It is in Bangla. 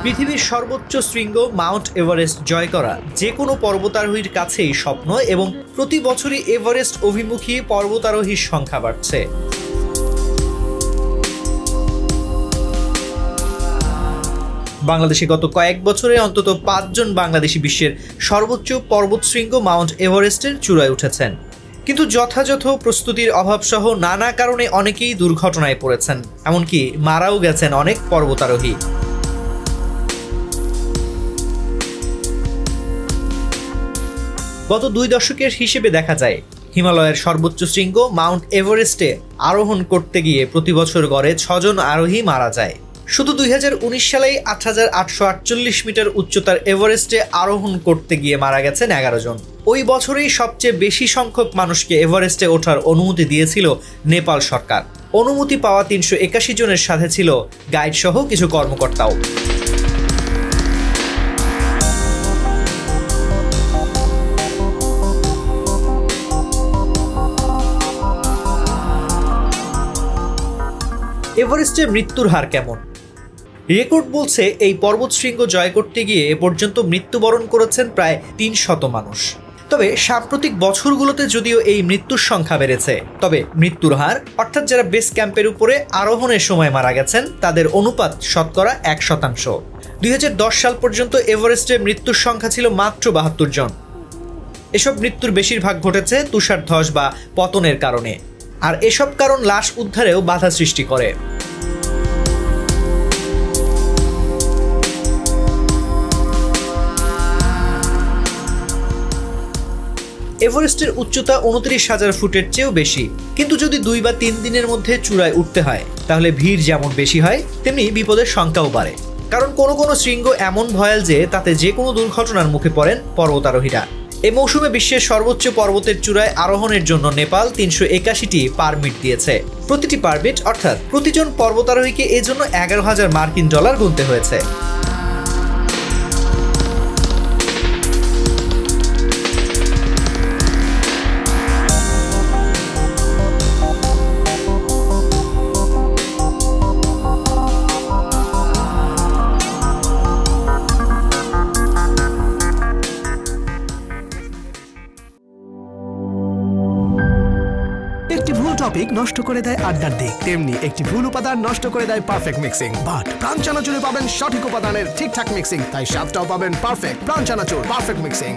পৃথিবীর সর্বোচ্চ শৃঙ্গ মাউন্ট এভারেস্ট জয় করা যে কোনো পর্বতারোহীর কাছেই স্বপ্ন এবং প্রতি বছরই এভারেস্ট অভিমুখী পর্বতারোহীর সংখ্যা বাড়ছে। বাংলাদেশে গত কয়েক বছরে অন্তত ৫ জন বাংলাদেশি বিশ্বের সর্বোচ্চ পর্বতশৃঙ্গ মাউন্ট এভারেস্টের চূড়ায় উঠেছেন। কিন্তু যথাযথ প্রস্তুতির অভাবসহ নানা কারণে অনেকেই দুর্ঘটনায় পড়েছেন, এমনকি মারাও গেছেন অনেক পর্বতারোহী। গত ২ দশকের হিসেবে দেখা যায় হিমালয়ের সর্বোচ্চ শৃঙ্গ মাউন্ট এভারেস্টে আরোহণ করতে গিয়ে প্রতি বছর গড়ে ৬ জন আরোহী মারা যায়। শুধু ২০১৯ সালেই ৮৮৪৮ মিটার উচ্চতার এভারেস্টে আরোহণ করতে গিয়ে মারা গেছেন ১১ জন। ওই বছরেই সবচেয়ে বেশি সংখ্যক মানুষকে এভারেস্টে ওঠার অনুমতি দিয়েছিল নেপাল সরকার। অনুমতি পাওয়া ৩৮১ জনের সাথে ছিল গাইড সহ কিছু কর্মকর্তাও। এভারেস্টে মৃত্যুর হার কেমন? রেকর্ড বলছে এই পর্বতশৃঙ্গ জয় করতে গিয়ে এ পর্যন্ত মৃত্যুবরণ করেছেন প্রায় ৩০০ মানুষ। তবে সাম্প্রতিক বছরগুলোতে যদিও এই মৃত্যুর সংখ্যা বেড়েছে, তবে মৃত্যুর হার অর্থাৎ যারা বেস ক্যাম্পের উপরে আরোহণের সময় মারা গেছেন তাদের অনুপাত শতকরা ১%। ২০১০ সাল পর্যন্ত এভারেস্টে মৃত্যুর সংখ্যা ছিল মাত্র ৭২ জন। এসব মৃত্যুর বেশিরভাগ ঘটেছে তুষার ধস বা পতনের কারণে, আর এসব কারণ লাশ উদ্ধারেও বাধা সৃষ্টি করে। এভারেস্টের উচ্চতা ২৯,০০০ ফুটের চেয়েও বেশি, কিন্তু যদি ২ বা ৩ দিনের মধ্যে চূড়ায় উঠতে হয় তাহলে ভিড় যেমন বেশি হয় তেমনি বিপদের সংখ্যাও বাড়ে। কারণ কোনো কোনো শৃঙ্গ এমন ভয়াল যে তাতে যে কোনো দুর্ঘটনার মুখে পড়েন পর্বতারোহীরা। এ মৌসুমে বিশ্বের সর্বোচ্চ পর্বতের চূড়ায় আরোহণের জন্য নেপাল ৩৮১টি পারমিট দিয়েছে। প্রতিটি পারমিট অর্থাৎ প্রতিজন পর্বতারোহীকে এজন্য $১১,০০০ গুনতে হয়েছে। একটি ভুল টপিক নষ্ট করে দেয় আড্ডার দিক, তেমনি একটি ভুল উপাদান নষ্ট করে দেয় পারফেক্ট মিক্সিং। বাট প্রাণ চানাচুরে পাবেন সঠিক উপাদানের ঠিকঠাক মিক্সিং, তাই স্বাদটাও পাবেন পারফেক্ট। প্রাণ চানাচুর পারফেক্ট মিক্সিং।